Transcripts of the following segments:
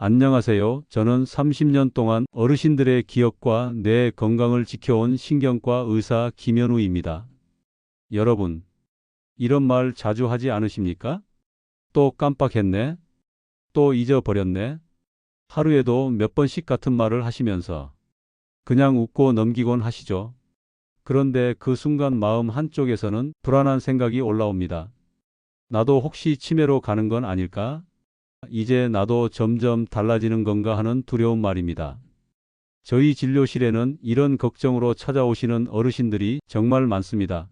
안녕하세요. 저는 30년 동안 어르신들의 기억과 뇌 건강을 지켜온 신경과 의사 김현우입니다. 여러분, 이런 말 자주 하지 않으십니까? 또 깜빡했네? 또 잊어버렸네? 하루에도 몇 번씩 같은 말을 하시면서 그냥 웃고 넘기곤 하시죠. 그런데 그 순간 마음 한쪽에서는 불안한 생각이 올라옵니다. 나도 혹시 치매로 가는 건 아닐까? 이제 나도 점점 달라지는 건가 하는 두려운 말입니다. 저희 진료실에는 이런 걱정으로 찾아오시는 어르신들이 정말 많습니다.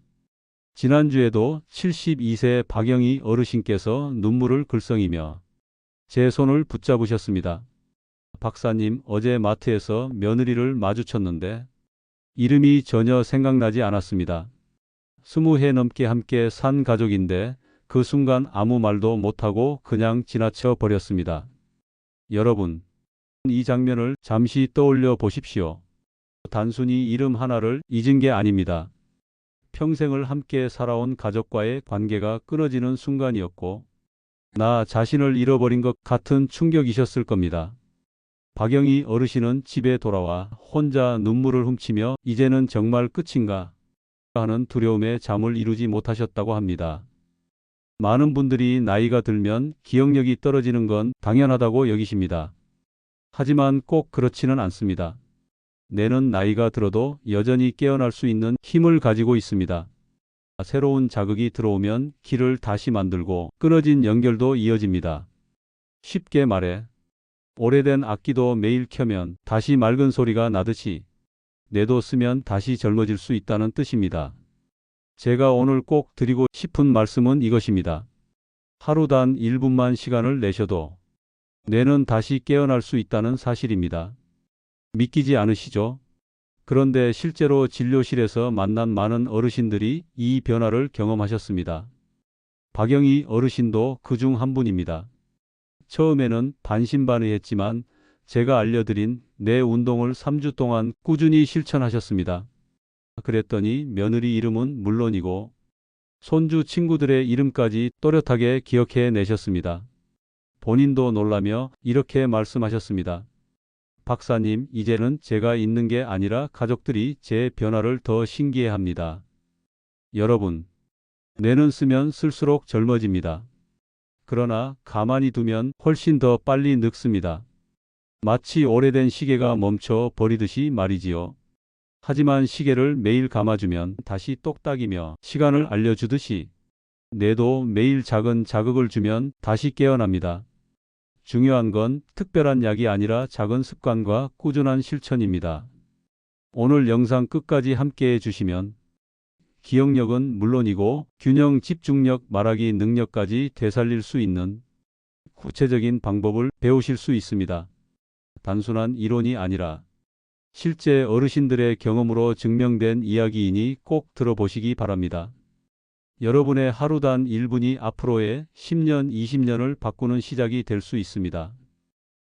지난주에도 72세 박영희 어르신께서 눈물을 글썽이며 제 손을 붙잡으셨습니다. 박사님, 어제 마트에서 며느리를 마주쳤는데 이름이 전혀 생각나지 않았습니다. 20해 넘게 함께 산 가족인데 그 순간 아무 말도 못하고 그냥 지나쳐 버렸습니다. 여러분, 이 장면을 잠시 떠올려 보십시오. 단순히 이름 하나를 잊은 게 아닙니다. 평생을 함께 살아온 가족과의 관계가 끊어지는 순간이었고, 나 자신을 잃어버린 것 같은 충격이셨을 겁니다. 박영희 어르신은 집에 돌아와 혼자 눈물을 훔치며 이제는 정말 끝인가 하는 두려움에 잠을 이루지 못하셨다고 합니다. 많은 분들이 나이가 들면 기억력이 떨어지는 건 당연하다고 여기십니다. 하지만 꼭 그렇지는 않습니다. 뇌는 나이가 들어도 여전히 깨어날 수 있는 힘을 가지고 있습니다. 새로운 자극이 들어오면 길을 다시 만들고 끊어진 연결도 이어집니다. 쉽게 말해, 오래된 악기도 매일 켜면 다시 맑은 소리가 나듯이 뇌도 쓰면 다시 젊어질 수 있다는 뜻입니다. 제가 오늘 꼭 드리고 싶은 말씀은 이것입니다. 하루 단 1분만 시간을 내셔도 뇌는 다시 깨어날 수 있다는 사실입니다. 믿기지 않으시죠? 그런데 실제로 진료실에서 만난 많은 어르신들이 이 변화를 경험하셨습니다. 박영희 어르신도 그중 한 분입니다. 처음에는 반신반의했지만 제가 알려드린 뇌 운동을 3주 동안 꾸준히 실천하셨습니다. 그랬더니 며느리 이름은 물론이고 손주 친구들의 이름까지 또렷하게 기억해 내셨습니다. 본인도 놀라며 이렇게 말씀하셨습니다. 박사님, 이제는 제가 있는 게 아니라 가족들이 제 변화를 더 신기해합니다. 여러분, 뇌는 쓰면 쓸수록 젊어집니다. 그러나 가만히 두면 훨씬 더 빨리 늙습니다. 마치 오래된 시계가 멈춰 버리듯이 말이지요. 하지만 시계를 매일 감아주면 다시 똑딱이며 시간을 알려주듯이 뇌도 매일 작은 자극을 주면 다시 깨어납니다. 중요한 건 특별한 약이 아니라 작은 습관과 꾸준한 실천입니다. 오늘 영상 끝까지 함께 해주시면 기억력은 물론이고 균형, 집중력, 말하기 능력까지 되살릴 수 있는 구체적인 방법을 배우실 수 있습니다. 단순한 이론이 아니라 실제 어르신들의 경험으로 증명된 이야기이니 꼭 들어보시기 바랍니다. 여러분의 하루 단 1분이 앞으로의 10년, 20년을 바꾸는 시작이 될 수 있습니다.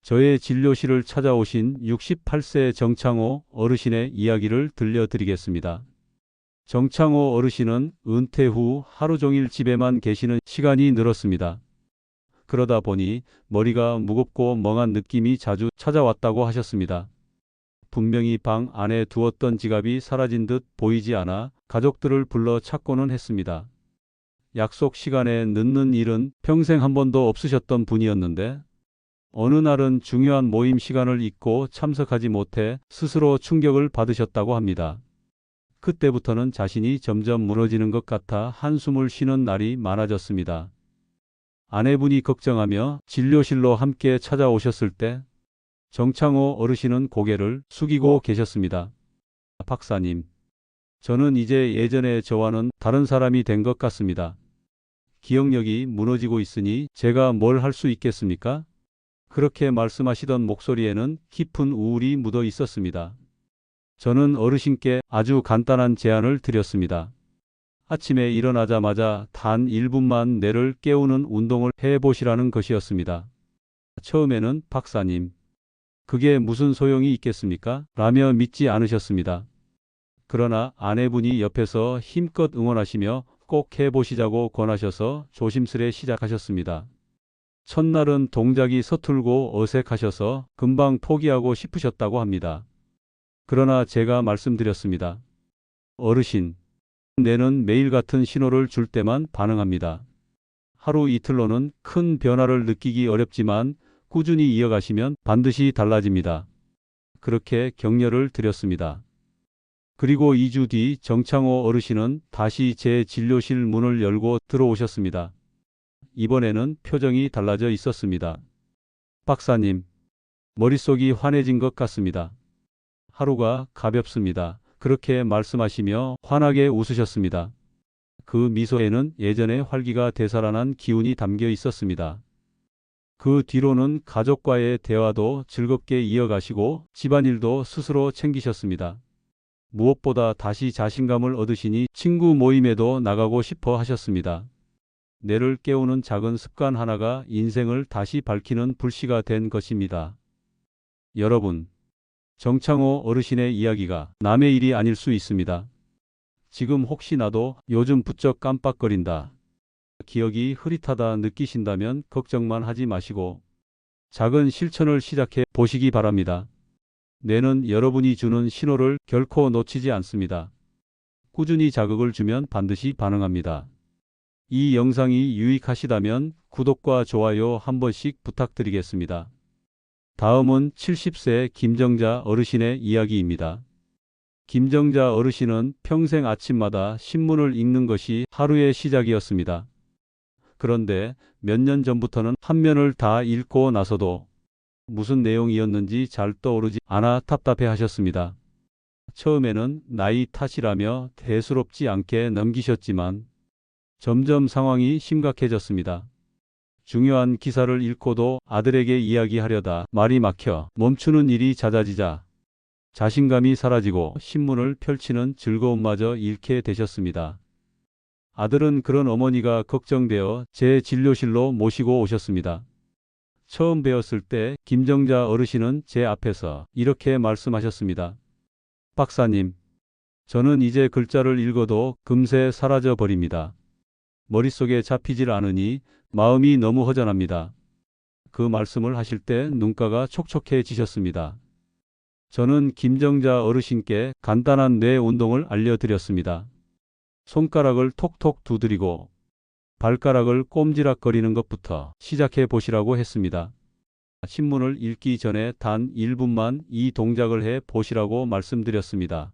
저의 진료실을 찾아오신 68세 정창호 어르신의 이야기를 들려드리겠습니다. 정창호 어르신은 은퇴 후 하루 종일 집에만 계시는 시간이 늘었습니다. 그러다 보니 머리가 무겁고 멍한 느낌이 자주 찾아왔다고 하셨습니다. 분명히 방 안에 두었던 지갑이 사라진 듯 보이지 않아 가족들을 불러 찾고는 했습니다. 약속 시간에 늦는 일은 평생 한 번도 없으셨던 분이었는데 어느 날은 중요한 모임 시간을 잊고 참석하지 못해 스스로 충격을 받으셨다고 합니다. 그때부터는 자신이 점점 무너지는 것 같아 한숨을 쉬는 날이 많아졌습니다. 아내분이 걱정하며 진료실로 함께 찾아오셨을 때 정창호 어르신은 고개를 숙이고 계셨습니다. 박사님, 저는 이제 예전의 저와는 다른 사람이 된 것 같습니다. 기억력이 무너지고 있으니 제가 뭘 할 수 있겠습니까? 그렇게 말씀하시던 목소리에는 깊은 우울이 묻어 있었습니다. 저는 어르신께 아주 간단한 제안을 드렸습니다. 아침에 일어나자마자 단 1분만 뇌를 깨우는 운동을 해보시라는 것이었습니다. 처음에는 박사님, 그게 무슨 소용이 있겠습니까? 라며 믿지 않으셨습니다. 그러나 아내분이 옆에서 힘껏 응원하시며 꼭 해보시자고 권하셔서 조심스레 시작하셨습니다. 첫날은 동작이 서툴고 어색하셔서 금방 포기하고 싶으셨다고 합니다. 그러나 제가 말씀드렸습니다. 어르신, 뇌는 매일 같은 신호를 줄 때만 반응합니다. 하루 이틀로는 큰 변화를 느끼기 어렵지만 꾸준히 이어가시면 반드시 달라집니다. 그렇게 격려를 드렸습니다. 그리고 2주 뒤 정창호 어르신은 다시 제 진료실 문을 열고 들어오셨습니다. 이번에는 표정이 달라져 있었습니다. 박사님, 머릿속이 환해진 것 같습니다. 하루가 가볍습니다. 그렇게 말씀하시며 환하게 웃으셨습니다. 그 미소에는 예전의 활기가 되살아난 기운이 담겨 있었습니다. 그 뒤로는 가족과의 대화도 즐겁게 이어가시고 집안일도 스스로 챙기셨습니다. 무엇보다 다시 자신감을 얻으시니 친구 모임에도 나가고 싶어 하셨습니다. 뇌를 깨우는 작은 습관 하나가 인생을 다시 밝히는 불씨가 된 것입니다. 여러분, 정창호 어르신의 이야기가 남의 일이 아닐 수 있습니다. 지금 혹시 나도 요즘 부쩍 깜빡거린다, 기억이 흐릿하다 느끼신다면 걱정만 하지 마시고 작은 실천을 시작해 보시기 바랍니다. 뇌는 여러분이 주는 신호를 결코 놓치지 않습니다. 꾸준히 자극을 주면 반드시 반응합니다. 이 영상이 유익하시다면 구독과 좋아요 한 번씩 부탁드리겠습니다. 다음은 70세 김정자 어르신의 이야기입니다. 김정자 어르신은 평생 아침마다 신문을 읽는 것이 하루의 시작이었습니다. 그런데 몇 년 전부터는 한 면을 다 읽고 나서도 무슨 내용이었는지 잘 떠오르지 않아 답답해 하셨습니다. 처음에는 나이 탓이라며 대수롭지 않게 넘기셨지만 점점 상황이 심각해졌습니다. 중요한 기사를 읽고도 아들에게 이야기하려다 말이 막혀 멈추는 일이 잦아지자 자신감이 사라지고 신문을 펼치는 즐거움마저 잃게 되셨습니다. 아들은 그런 어머니가 걱정되어 제 진료실로 모시고 오셨습니다. 처음 뵈었을 때 김정자 어르신은 제 앞에서 이렇게 말씀하셨습니다. 박사님, 저는 이제 글자를 읽어도 금세 사라져 버립니다. 머릿속에 잡히질 않으니 마음이 너무 허전합니다. 그 말씀을 하실 때 눈가가 촉촉해지셨습니다. 저는 김정자 어르신께 간단한 뇌 운동을 알려드렸습니다. 손가락을 톡톡 두드리고 발가락을 꼼지락거리는 것부터 시작해 보시라고 했습니다. 신문을 읽기 전에 단 1분만 이 동작을 해 보시라고 말씀드렸습니다.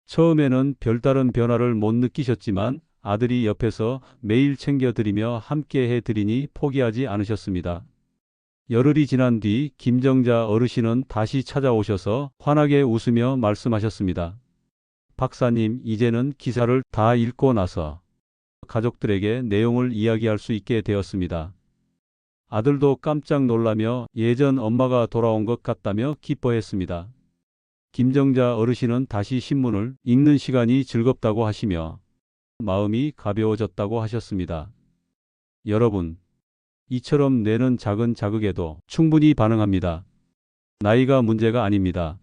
처음에는 별다른 변화를 못 느끼셨지만 아들이 옆에서 매일 챙겨드리며 함께 해드리니 포기하지 않으셨습니다. 열흘이 지난 뒤 김정자 어르신은 다시 찾아오셔서 환하게 웃으며 말씀하셨습니다. 박사님, 이제는 기사를 다 읽고 나서 가족들에게 내용을 이야기할 수 있게 되었습니다. 아들도 깜짝 놀라며 예전 엄마가 돌아온 것 같다며 기뻐했습니다. 김정자 어르신은 다시 신문을 읽는 시간이 즐겁다고 하시며 마음이 가벼워졌다고 하셨습니다. 여러분, 이처럼 뇌는 작은 자극에도 충분히 반응합니다. 나이가 문제가 아닙니다.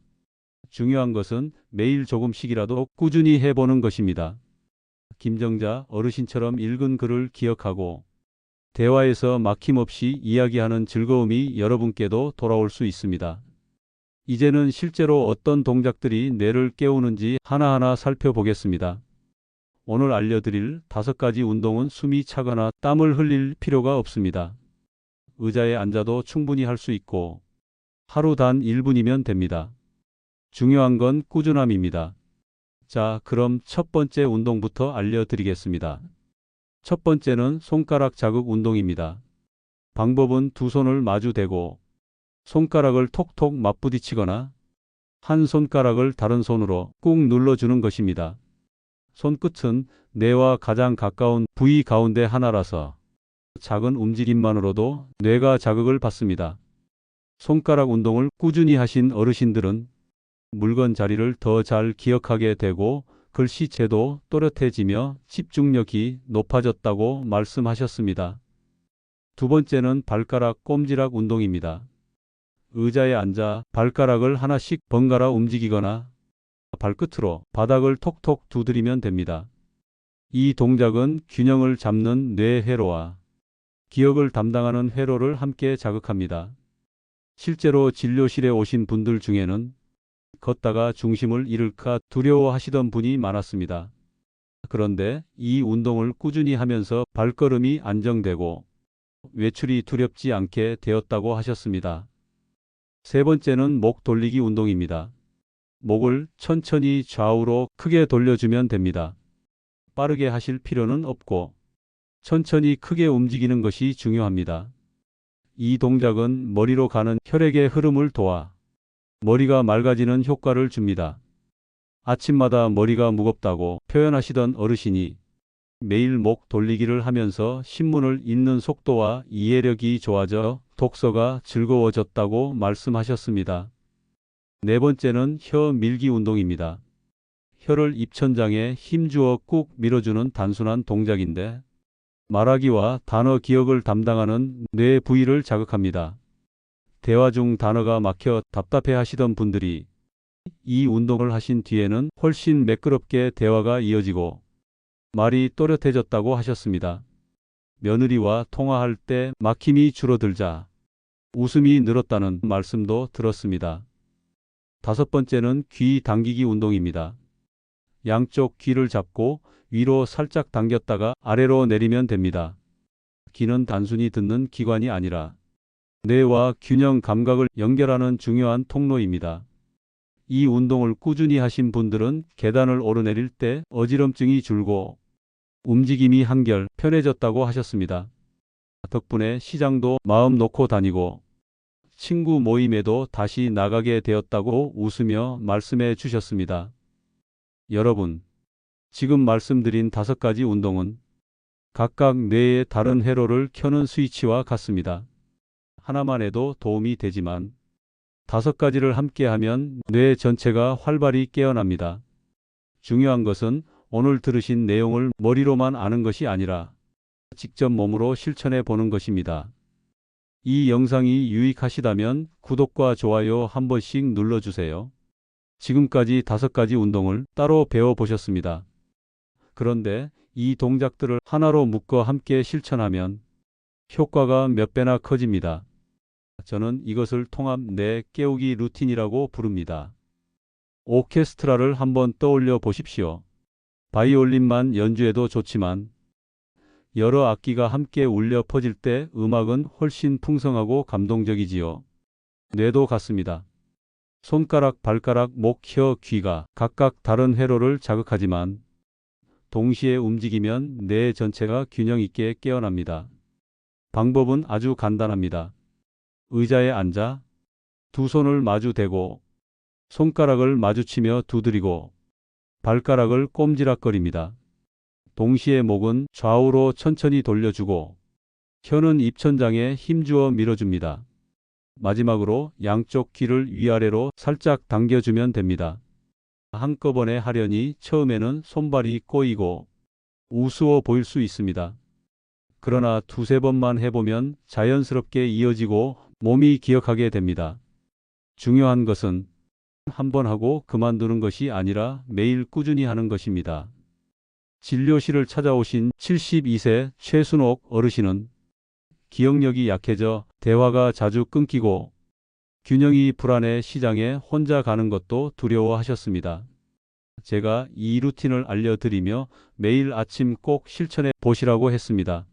중요한 것은 매일 조금씩이라도 꾸준히 해보는 것입니다. 김정자 어르신처럼 읽은 글을 기억하고 대화에서 막힘없이 이야기하는 즐거움이 여러분께도 돌아올 수 있습니다. 이제는 실제로 어떤 동작들이 뇌를 깨우는지 하나하나 살펴보겠습니다. 오늘 알려드릴 5가지 운동은 숨이 차거나 땀을 흘릴 필요가 없습니다. 의자에 앉아도 충분히 할 수 있고 하루 단 1분이면 됩니다. 중요한 건 꾸준함입니다. 자, 그럼 첫 번째 운동부터 알려드리겠습니다. 첫 번째는 손가락 자극 운동입니다. 방법은 두 손을 마주 대고 손가락을 톡톡 맞부딪히거나 한 손가락을 다른 손으로 꾹 눌러주는 것입니다. 손끝은 뇌와 가장 가까운 부위 가운데 하나라서 작은 움직임만으로도 뇌가 자극을 받습니다. 손가락 운동을 꾸준히 하신 어르신들은 물건 자리를 더 잘 기억하게 되고 글씨체도 또렷해지며 집중력이 높아졌다고 말씀하셨습니다. 두 번째는 발가락 꼼지락 운동입니다. 의자에 앉아 발가락을 하나씩 번갈아 움직이거나 발끝으로 바닥을 톡톡 두드리면 됩니다. 이 동작은 균형을 잡는 뇌 회로와 기억을 담당하는 회로를 함께 자극합니다. 실제로 진료실에 오신 분들 중에는 걷다가 중심을 잃을까 두려워하시던 분이 많았습니다. 그런데 이 운동을 꾸준히 하면서 발걸음이 안정되고 외출이 두렵지 않게 되었다고 하셨습니다. 세 번째는 목 돌리기 운동입니다. 목을 천천히 좌우로 크게 돌려주면 됩니다. 빠르게 하실 필요는 없고 천천히 크게 움직이는 것이 중요합니다. 이 동작은 머리로 가는 혈액의 흐름을 도와 머리가 맑아지는 효과를 줍니다. 아침마다 머리가 무겁다고 표현하시던 어르신이 매일 목 돌리기를 하면서 신문을 읽는 속도와 이해력이 좋아져 독서가 즐거워졌다고 말씀하셨습니다. 네 번째는 혀 밀기 운동입니다. 혀를 입천장에 힘주어 꾹 밀어주는 단순한 동작인데 말하기와 단어 기억을 담당하는 뇌 부위를 자극합니다. 대화 중 단어가 막혀 답답해 하시던 분들이 이 운동을 하신 뒤에는 훨씬 매끄럽게 대화가 이어지고 말이 또렷해졌다고 하셨습니다. 며느리와 통화할 때 막힘이 줄어들자 웃음이 늘었다는 말씀도 들었습니다. 다섯 번째는 귀 당기기 운동입니다. 양쪽 귀를 잡고 위로 살짝 당겼다가 아래로 내리면 됩니다. 귀는 단순히 듣는 기관이 아니라 뇌와 균형 감각을 연결하는 중요한 통로입니다. 이 운동을 꾸준히 하신 분들은 계단을 오르내릴 때 어지럼증이 줄고 움직임이 한결 편해졌다고 하셨습니다. 덕분에 시장도 마음 놓고 다니고 친구 모임에도 다시 나가게 되었다고 웃으며 말씀해 주셨습니다. 여러분, 지금 말씀드린 5가지 운동은 각각 뇌의 다른 회로를 켜는 스위치와 같습니다. 하나만 해도 도움이 되지만 5가지를 함께 하면 뇌 전체가 활발히 깨어납니다. 중요한 것은 오늘 들으신 내용을 머리로만 아는 것이 아니라 직접 몸으로 실천해 보는 것입니다. 이 영상이 유익하시다면 구독과 좋아요 한 번씩 눌러주세요. 지금까지 5가지 운동을 따로 배워보셨습니다. 그런데 이 동작들을 하나로 묶어 함께 실천하면 효과가 몇 배나 커집니다. 저는 이것을 통합 뇌 깨우기 루틴이라고 부릅니다. 오케스트라를 한번 떠올려 보십시오. 바이올린만 연주해도 좋지만 여러 악기가 함께 울려 퍼질 때 음악은 훨씬 풍성하고 감동적이지요. 뇌도 같습니다. 손가락, 발가락, 목, 혀, 귀가 각각 다른 회로를 자극하지만 동시에 움직이면 뇌 전체가 균형 있게 깨어납니다. 방법은 아주 간단합니다. 의자에 앉아 두 손을 마주 대고 손가락을 마주치며 두드리고 발가락을 꼼지락거립니다. 동시에 목은 좌우로 천천히 돌려주고 혀는 입천장에 힘주어 밀어줍니다. 마지막으로 양쪽 귀를 위아래로 살짝 당겨주면 됩니다. 한꺼번에 하려니 처음에는 손발이 꼬이고 우스워 보일 수 있습니다. 그러나 2~3번만 해보면 자연스럽게 이어지고 몸이 기억하게 됩니다. 중요한 것은 한 번 하고 그만두는 것이 아니라 매일 꾸준히 하는 것입니다. 진료실을 찾아오신 72세 최순옥 어르신은 기억력이 약해져 대화가 자주 끊기고 균형이 불안해 시장에 혼자 가는 것도 두려워하셨습니다. 제가 이 루틴을 알려드리며 매일 아침 꼭 실천해 보시라고 했습니다.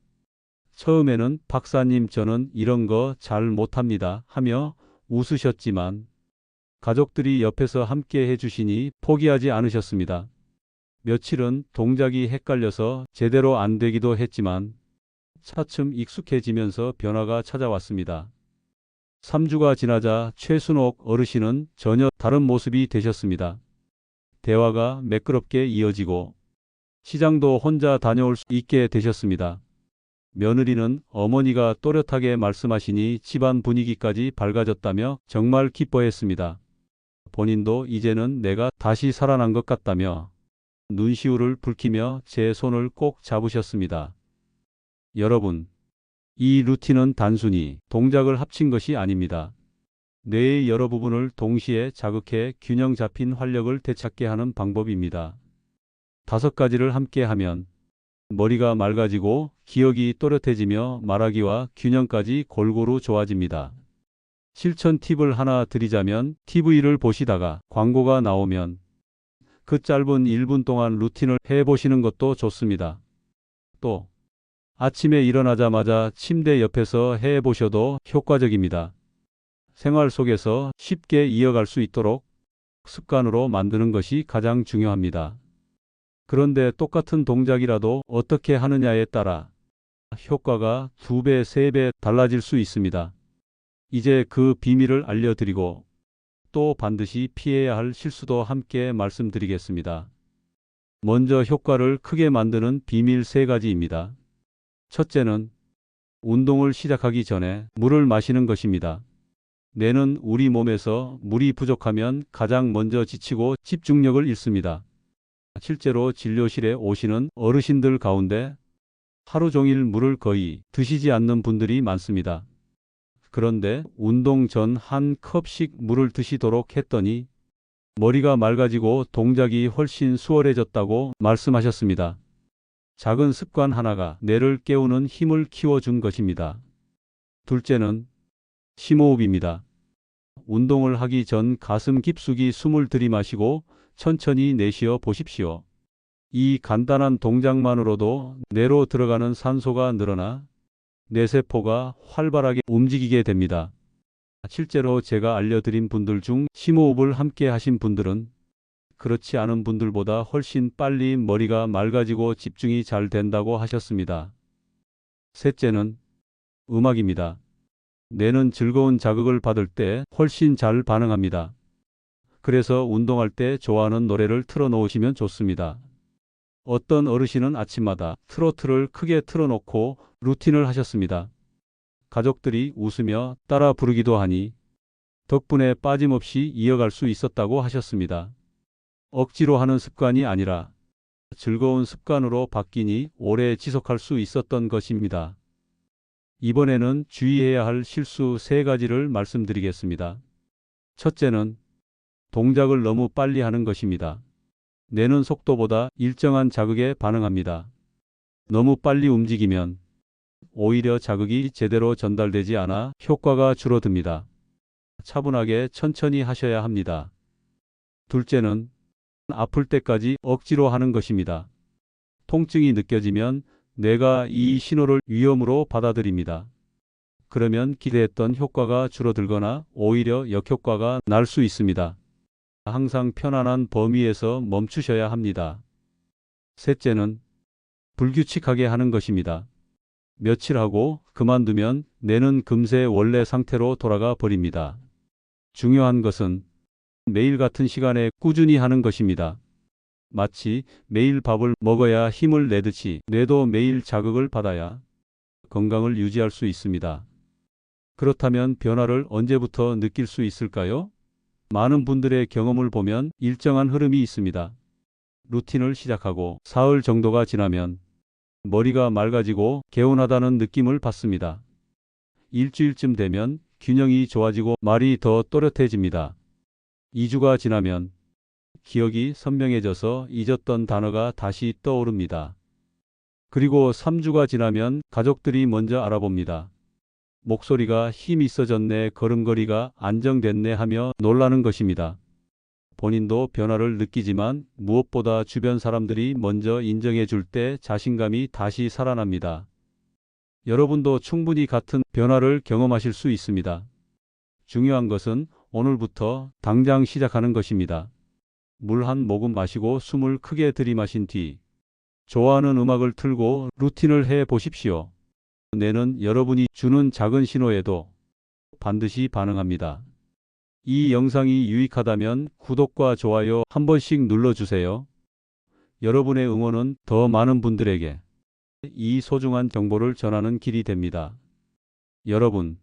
처음에는 박사님 저는 이런 거 잘 못합니다 하며 웃으셨지만 가족들이 옆에서 함께 해주시니 포기하지 않으셨습니다. 며칠은 동작이 헷갈려서 제대로 안 되기도 했지만 차츰 익숙해지면서 변화가 찾아왔습니다. 3주가 지나자 최순옥 어르신은 전혀 다른 모습이 되셨습니다. 대화가 매끄럽게 이어지고 시장도 혼자 다녀올 수 있게 되셨습니다. 며느리는 어머니가 또렷하게 말씀하시니 집안 분위기까지 밝아졌다며 정말 기뻐했습니다. 본인도 이제는 내가 다시 살아난 것 같다며 눈시울을 붉히며 제 손을 꼭 잡으셨습니다. 여러분, 이 루틴은 단순히 동작을 합친 것이 아닙니다. 뇌의 여러 부분을 동시에 자극해 균형 잡힌 활력을 되찾게 하는 방법입니다. 5가지를 함께 하면 머리가 맑아지고 기억이 또렷해지며 말하기와 균형까지 골고루 좋아집니다. 실천 팁을 하나 드리자면 TV를 보시다가 광고가 나오면 그 짧은 1분 동안 루틴을 해보시는 것도 좋습니다. 또 아침에 일어나자마자 침대 옆에서 해보셔도 효과적입니다. 생활 속에서 쉽게 이어갈 수 있도록 습관으로 만드는 것이 가장 중요합니다. 그런데 똑같은 동작이라도 어떻게 하느냐에 따라 효과가 2배, 3배 달라질 수 있습니다. 이제 그 비밀을 알려드리고 또 반드시 피해야 할 실수도 함께 말씀드리겠습니다. 먼저 효과를 크게 만드는 비밀 3가지입니다. 첫째는 운동을 시작하기 전에 물을 마시는 것입니다. 뇌는 우리 몸에서 물이 부족하면 가장 먼저 지치고 집중력을 잃습니다. 실제로 진료실에 오시는 어르신들 가운데 하루 종일 물을 거의 드시지 않는 분들이 많습니다. 그런데 운동 전 한 컵씩 물을 드시도록 했더니 머리가 맑아지고 동작이 훨씬 수월해졌다고 말씀하셨습니다. 작은 습관 하나가 뇌를 깨우는 힘을 키워준 것입니다. 둘째는 심호흡입니다. 운동을 하기 전 가슴 깊숙이 숨을 들이마시고 천천히 내쉬어 보십시오. 이 간단한 동작만으로도 뇌로 들어가는 산소가 늘어나 뇌세포가 활발하게 움직이게 됩니다. 실제로 제가 알려드린 분들 중 심호흡을 함께 하신 분들은 그렇지 않은 분들보다 훨씬 빨리 머리가 맑아지고 집중이 잘 된다고 하셨습니다. 셋째는 음악입니다. 뇌는 즐거운 자극을 받을 때 훨씬 잘 반응합니다. 그래서 운동할 때 좋아하는 노래를 틀어놓으시면 좋습니다. 어떤 어르신은 아침마다 트로트를 크게 틀어놓고 루틴을 하셨습니다. 가족들이 웃으며 따라 부르기도 하니 덕분에 빠짐없이 이어갈 수 있었다고 하셨습니다. 억지로 하는 습관이 아니라 즐거운 습관으로 바뀌니 오래 지속할 수 있었던 것입니다. 이번에는 주의해야 할 실수 3가지를 말씀드리겠습니다. 첫째는 동작을 너무 빨리 하는 것입니다. 뇌는 속도보다 일정한 자극에 반응합니다. 너무 빨리 움직이면 오히려 자극이 제대로 전달되지 않아 효과가 줄어듭니다. 차분하게 천천히 하셔야 합니다. 둘째는 아플 때까지 억지로 하는 것입니다. 통증이 느껴지면 뇌가 이 신호를 위험으로 받아들입니다. 그러면 기대했던 효과가 줄어들거나 오히려 역효과가 날 수 있습니다. 항상 편안한 범위에서 멈추셔야 합니다. 셋째는 불규칙하게 하는 것입니다. 며칠 하고 그만두면 뇌는 금세 원래 상태로 돌아가 버립니다. 중요한 것은 매일 같은 시간에 꾸준히 하는 것입니다. 마치 매일 밥을 먹어야 힘을 내듯이 뇌도 매일 자극을 받아야 건강을 유지할 수 있습니다. 그렇다면 변화를 언제부터 느낄 수 있을까요? 많은 분들의 경험을 보면 일정한 흐름이 있습니다. 루틴을 시작하고 사흘 정도가 지나면 머리가 맑아지고 개운하다는 느낌을 받습니다. 일주일쯤 되면 균형이 좋아지고 말이 더 또렷해집니다. 2주가 지나면 기억이 선명해져서 잊었던 단어가 다시 떠오릅니다. 그리고 3주가 지나면 가족들이 먼저 알아봅니다. 목소리가 힘이 있어졌네, 걸음걸이가 안정됐네 하며 놀라는 것입니다. 본인도 변화를 느끼지만 무엇보다 주변 사람들이 먼저 인정해 줄 때 자신감이 다시 살아납니다. 여러분도 충분히 같은 변화를 경험하실 수 있습니다. 중요한 것은 오늘부터 당장 시작하는 것입니다. 물 한 모금 마시고 숨을 크게 들이마신 뒤 좋아하는 음악을 틀고 루틴을 해 보십시오. 뇌는 여러분이 주는 작은 신호에도 반드시 반응합니다. 이 영상이 유익하다면 구독과 좋아요 한 번씩 눌러주세요. 여러분의 응원은 더 많은 분들에게 이 소중한 정보를 전하는 길이 됩니다. 여러분,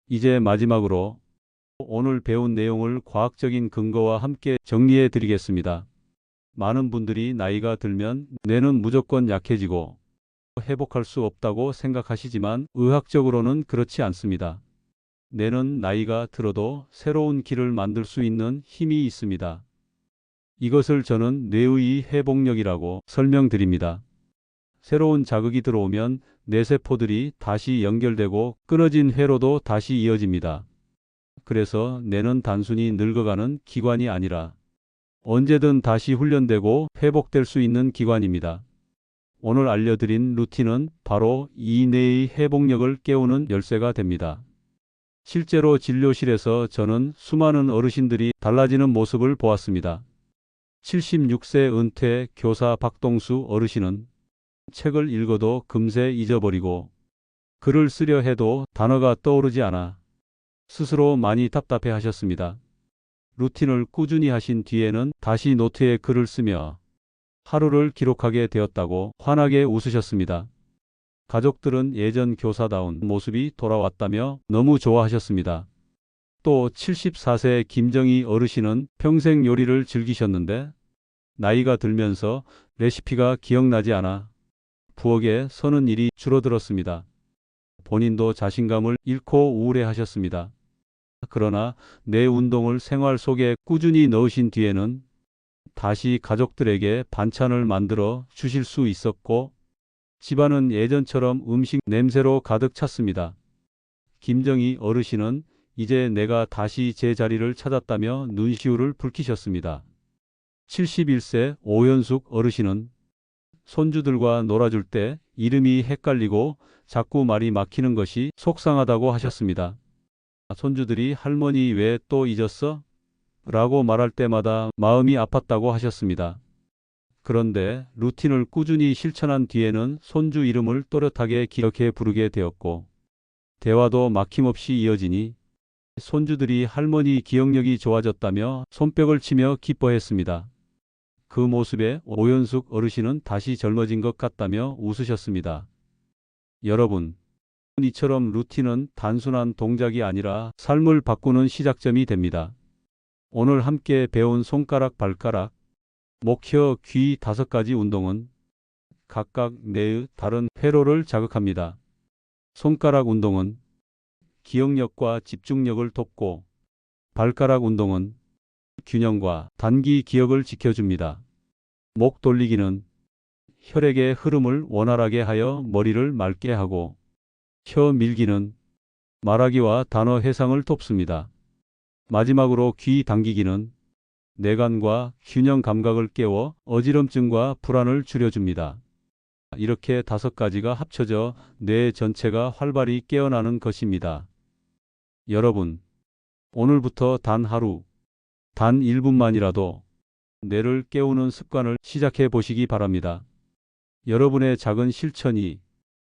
이제 마지막으로 오늘 배운 내용을 과학적인 근거와 함께 정리해 드리겠습니다. 많은 분들이 나이가 들면 뇌는 무조건 약해지고 회복할 수 없다고 생각하시지만 의학적으로는 그렇지 않습니다. 뇌는 나이가 들어도 새로운 길을 만들 수 있는 힘이 있습니다. 이것을 저는 뇌의 회복력이라고 설명드립니다. 새로운 자극이 들어오면 뇌세포들이 다시 연결되고 끊어진 회로도 다시 이어집니다. 그래서 뇌는 단순히 늙어가는 기관이 아니라 언제든 다시 훈련되고 회복될 수 있는 기관입니다. 오늘 알려드린 루틴은 바로 이 뇌의 회복력을 깨우는 열쇠가 됩니다. 실제로 진료실에서 저는 수많은 어르신들이 달라지는 모습을 보았습니다. 76세 은퇴 교사 박동수 어르신은 책을 읽어도 금세 잊어버리고 글을 쓰려 해도 단어가 떠오르지 않아 스스로 많이 답답해 하셨습니다. 루틴을 꾸준히 하신 뒤에는 다시 노트에 글을 쓰며 하루를 기록하게 되었다고 환하게 웃으셨습니다. 가족들은 예전 교사다운 모습이 돌아왔다며 너무 좋아하셨습니다. 또 74세 김정희 어르신은 평생 요리를 즐기셨는데 나이가 들면서 레시피가 기억나지 않아 부엌에 서는 일이 줄어들었습니다. 본인도 자신감을 잃고 우울해하셨습니다. 그러나 뇌 운동을 생활 속에 꾸준히 넣으신 뒤에는 다시 가족들에게 반찬을 만들어 주실 수 있었고 집안은 예전처럼 음식 냄새로 가득 찼습니다. 김정희 어르신은 이제 내가 다시 제 자리를 찾았다며 눈시울을 붉히셨습니다. 71세 오연숙 어르신은 손주들과 놀아줄 때 이름이 헷갈리고 자꾸 말이 막히는 것이 속상하다고 하셨습니다. 손주들이 할머니 왜 또 잊었어? 라고 말할 때마다 마음이 아팠다고 하셨습니다. 그런데 루틴을 꾸준히 실천한 뒤에는 손주 이름을 또렷하게 기억해 부르게 되었고 대화도 막힘없이 이어지니 손주들이 할머니 기억력이 좋아졌다며 손뼉을 치며 기뻐했습니다. 그 모습에 오연숙 어르신은 다시 젊어진 것 같다며 웃으셨습니다. 여러분, 이처럼 루틴은 단순한 동작이 아니라 삶을 바꾸는 시작점이 됩니다. 오늘 함께 배운 손가락, 발가락, 목, 혀, 귀 5가지 운동은 각각 뇌의 다른 회로를 자극합니다. 손가락 운동은 기억력과 집중력을 돕고 발가락 운동은 균형과 단기 기억을 지켜줍니다. 목 돌리기는 혈액의 흐름을 원활하게 하여 머리를 맑게 하고 혀 밀기는 말하기와 단어 회상을 돕습니다. 마지막으로 귀 당기기는 뇌관과 균형 감각을 깨워 어지럼증과 불안을 줄여줍니다. 이렇게 5가지가 합쳐져 뇌 전체가 활발히 깨어나는 것입니다. 여러분, 오늘부터 단 하루, 단 1분만이라도 뇌를 깨우는 습관을 시작해 보시기 바랍니다. 여러분의 작은 실천이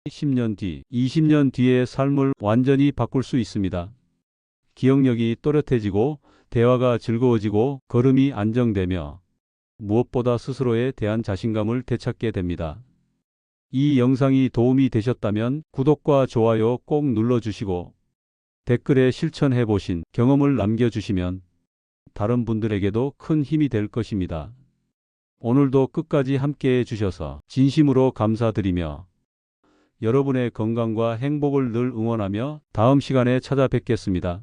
10년 뒤, 20년 뒤의 삶을 완전히 바꿀 수 있습니다. 기억력이 또렷해지고 대화가 즐거워지고 걸음이 안정되며 무엇보다 스스로에 대한 자신감을 되찾게 됩니다. 이 영상이 도움이 되셨다면 구독과 좋아요 꼭 눌러주시고 댓글에 실천해 보신 경험을 남겨주시면 다른 분들에게도 큰 힘이 될 것입니다. 오늘도 끝까지 함께해 주셔서 진심으로 감사드리며 여러분의 건강과 행복을 늘 응원하며 다음 시간에 찾아뵙겠습니다.